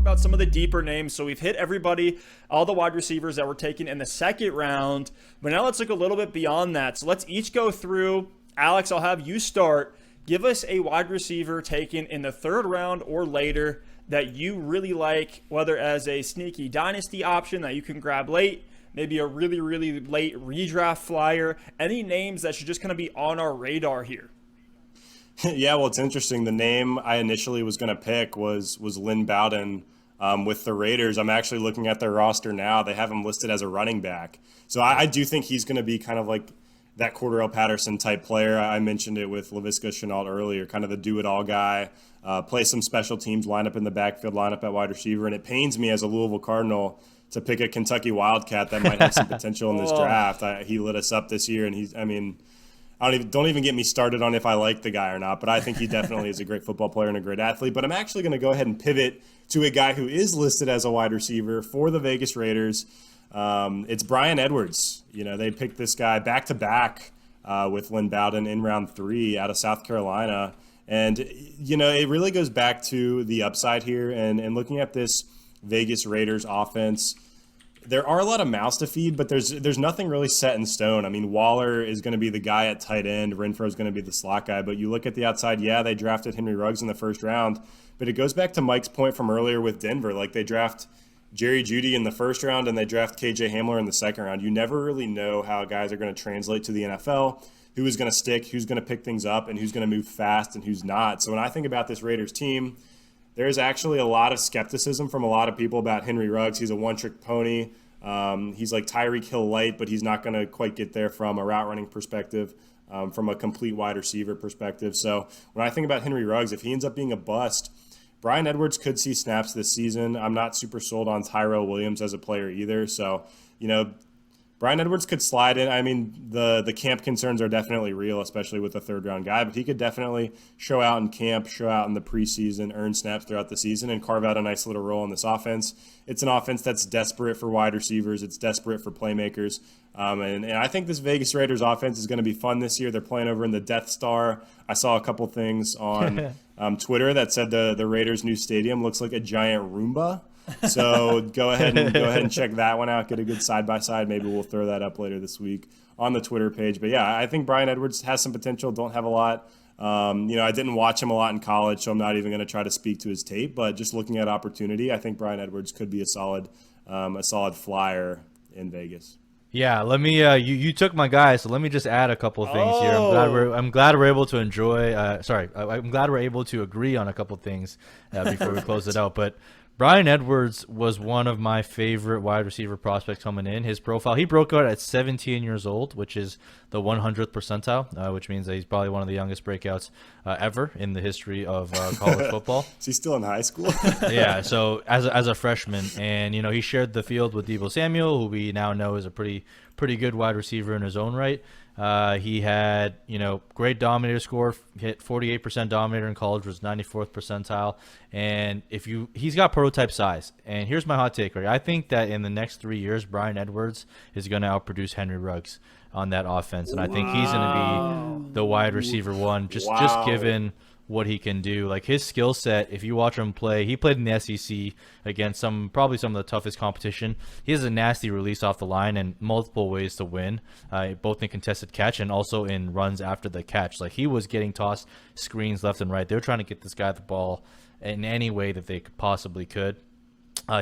about some of the deeper names. So we've hit everybody, all the wide receivers that were taken in the second round. But now let's look a little bit beyond that. So let's each go through. Alex, I'll have you start. Give us a wide receiver taken in the third round or later that you really like, whether as a sneaky dynasty option that you can grab late, maybe a really, really late redraft flyer. Any names that should just kind of be on our radar here? Yeah, well, it's interesting. The name I initially was going to pick was Lynn Bowden with the Raiders. I'm actually looking at their roster now. They have him listed as a running back. So I do think he's going to be kind of like that Cordarrelle Patterson type player. I mentioned it with Laviska Shenault earlier, kind of the do-it-all guy, play some special teams, line up in the backfield, line up at wide receiver. And it pains me as a Louisville Cardinal to pick a Kentucky Wildcat that might have some potential in this draft. He lit us up this year, and don't even get me started on if I like the guy or not, but I think he definitely is a great football player and a great athlete. But I'm actually going to go ahead and pivot to a guy who is listed as a wide receiver for the Vegas Raiders. It's Bryan Edwards. They picked this guy back-to-back with Lynn Bowden in round 3 out of South Carolina. And, it really goes back to the upside here and looking at this Vegas Raiders offense. There are a lot of mouths to feed, but there's nothing really set in stone. I mean, Waller is going to be the guy at tight end. Renfro is going to be the slot guy. But you look at the outside, they drafted Henry Ruggs in the first round. But it goes back to Mike's point from earlier with Denver. Like, they draft Jerry Jeudy in the first round and they draft KJ Hamler in the second round. You never really know how guys are going to translate to the NFL, who is going to stick, who's going to pick things up, and who's going to move fast and who's not. So when I think about this Raiders team, there's actually a lot of skepticism from a lot of people about Henry Ruggs. He's a one-trick pony. He's like Tyreek Hill light, but he's not going to quite get there from a route running perspective, from a complete wide receiver perspective. So when I think about Henry Ruggs, if he ends up being a bust, Bryan Edwards could see snaps this season. I'm not super sold on Tyrell Williams as a player either. So, Bryan Edwards could slide in. I mean, the camp concerns are definitely real, especially with a third-round guy, but he could definitely show out in camp, show out in the preseason, earn snaps throughout the season, and carve out a nice little role in this offense. It's an offense that's desperate for wide receivers. It's desperate for playmakers. And I think this Vegas Raiders offense is going to be fun this year. They're playing over in the Death Star. I saw a couple things on Twitter that said the Raiders' new stadium looks like a giant Roomba. So go ahead and check that one out. Get a good side-by-side. Maybe we'll throw that up later this week on the Twitter page. But, yeah, I think Bryan Edwards has some potential. Don't have a lot. I didn't watch him a lot in college, so I'm not even going to try to speak to his tape. But just looking at opportunity, I think Bryan Edwards could be a solid flyer in Vegas. Yeah, let me. You took my guy, so let me just add a couple of things here. I'm glad we're able to enjoy. I'm glad we're able to agree on a couple of things before we close it out. But Bryan Edwards was one of my favorite wide receiver prospects coming in. His profile, he broke out at 17 years old, which is the 100th percentile, which means that he's probably one of the youngest breakouts ever in the history of college football. Is he still in high school? Yeah, so as a freshman, and he shared the field with Deebo Samuel, who we now know is a pretty good wide receiver in his own right. He had, great dominator score, hit 48% dominator in college, was 94th percentile. And he's got prototype size. And here's my hot take, right? I think that in the next 3 years, Bryan Edwards is going to outproduce Henry Ruggs on that offense. And I think he's going to be the wide receiver one, just given what he can do. Like, his skill set, if you watch him play, he played in the SEC against probably some of the toughest competition. He has a nasty release off the line and multiple ways to win, both in contested catch and also in runs after the catch. Like, he was getting tossed screens left and right. They were trying to get this guy the ball in any way that they possibly could.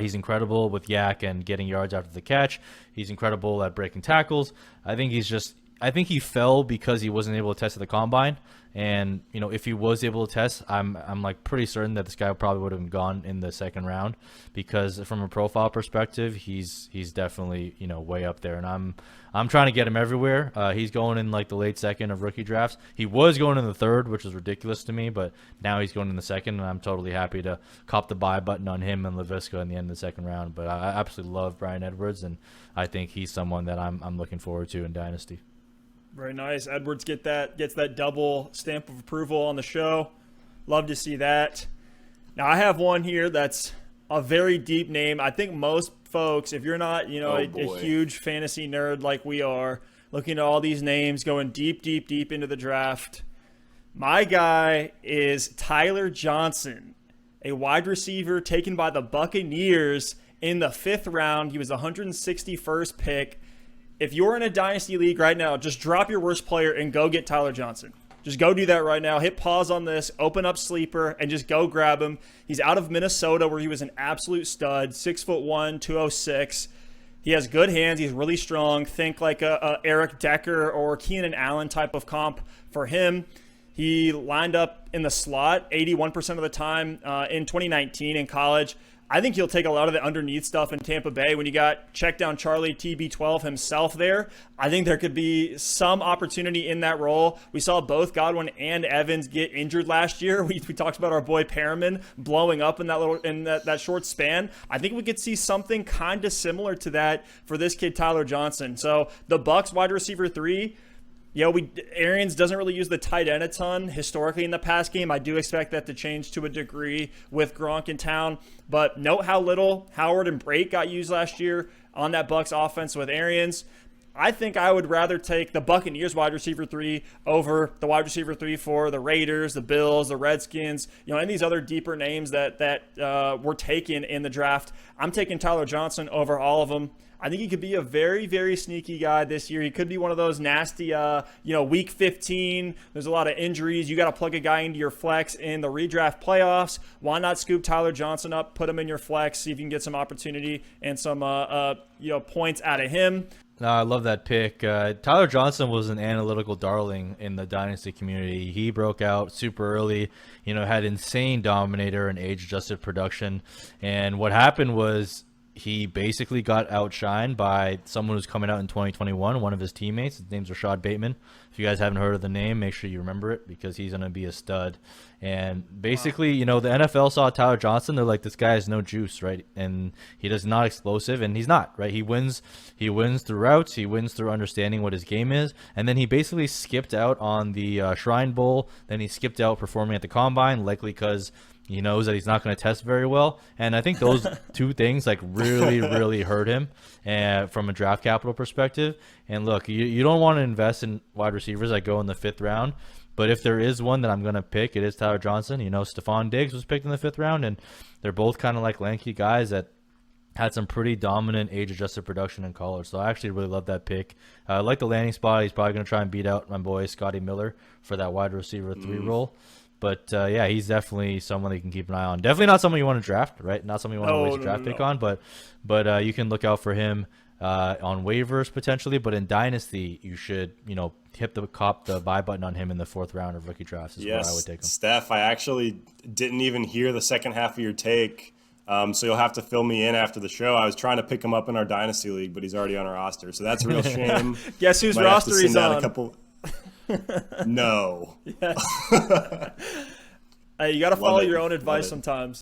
He's incredible with yak and getting yards after the catch. He's incredible at breaking tackles. I think he fell because he wasn't able to test at the combine. And, if he was able to test, I'm like pretty certain that this guy probably would have gone in the second round, because from a profile perspective, he's definitely, way up there. And I'm trying to get him everywhere. He's going in like the late second of rookie drafts. He was going in the third, which is ridiculous to me, but now he's going in the second, and I'm totally happy to cop the buy button on him and Laviska in the end of the second round. But I absolutely love Bryan Edwards, and I think he's someone that I'm looking forward to in Dynasty. Very nice. Edwards gets that double stamp of approval on the show. Love to see that. Now, I have one here that's a very deep name. I think most folks, if you're not, a huge fantasy nerd like we are, looking at all these names, going deep, deep, deep into the draft, my guy is Tyler Johnson, a wide receiver taken by the Buccaneers in the 5th round. He was the 161st pick. If you're in a dynasty league right now, just drop your worst player and go get Tyler Johnson. Just go do that right now. Hit pause on this, open up Sleeper, and just go grab him. He's out of Minnesota, where he was an absolute stud, 6'1", 206. He has good hands. He's really strong. Think like a Eric Decker or Keenan Allen type of comp for him. He lined up in the slot 81% of the time in 2019 in college. I think he'll take a lot of the underneath stuff in Tampa Bay. When you got check down Charlie TB12 himself there, I think there could be some opportunity in that role. We saw both Godwin and Evans get injured last year. We talked about our boy Perriman blowing up in that short span. I think we could see something kind of similar to that for this kid Tyler Johnson. So the Bucs wide receiver 3. Arians doesn't really use the tight end a ton historically in the pass game. I do expect that to change to a degree with Gronk in town. But note how little Howard and Brake got used last year on that Bucs offense with Arians. I think I would rather take the Buccaneers wide receiver 3 over the wide receiver 3 for the Raiders, the Bills, the Redskins, and these other deeper names that were taken in the draft. I'm taking Tyler Johnson over all of them. I think he could be a very, very sneaky guy this year. He could be one of those nasty, week 15. There's a lot of injuries. You got to plug a guy into your flex in the redraft playoffs. Why not scoop Tyler Johnson up, put him in your flex, see if you can get some opportunity and some, points out of him. I love that pick. Tyler Johnson was an analytical darling in the dynasty community. He broke out super early, had insane dominator and age-adjusted production. And what happened was he basically got outshined by someone who's coming out in 2021, one of his teammates. His name's Rashad Bateman. If you guys haven't heard of the name, make sure you remember it because he's going to be a stud. And basically, the NFL saw Tyler Johnson. They're like, this guy has no juice, right? And he does not explosive, and he's not, right? He wins through routes. He wins through understanding what his game is. And then he basically skipped out on the Shrine Bowl. Then he skipped out performing at the Combine, likely because he knows that he's not going to test very well. And I think those two things really, really hurt him from a draft capital perspective. And look, you don't want to invest in wide receivers that go in the 5th round. But if there is one that I'm going to pick, it is Tyler Johnson. Stephon Diggs was picked in the 5th round, and they're both kind of like lanky guys that had some pretty dominant age-adjusted production in college. So I actually really love that pick. I like the landing spot. He's probably going to try and beat out my boy Scotty Miller for that wide receiver 3 role. But, he's definitely someone that you can keep an eye on. Definitely not someone you want to draft, right? Not someone you want to waste a draft pick on. But you can look out for him on waivers potentially. But in Dynasty, you should, hit the buy button on him in the 4th round of rookie drafts is where I would take him. Steph, I actually didn't even hear the second half of your take. So you'll have to fill me in after the show. I was trying to pick him up in our Dynasty League, but he's already on our roster. So that's a real shame. Guess whose roster he's on? No. Yes. Hey, you got to follow your own advice sometimes.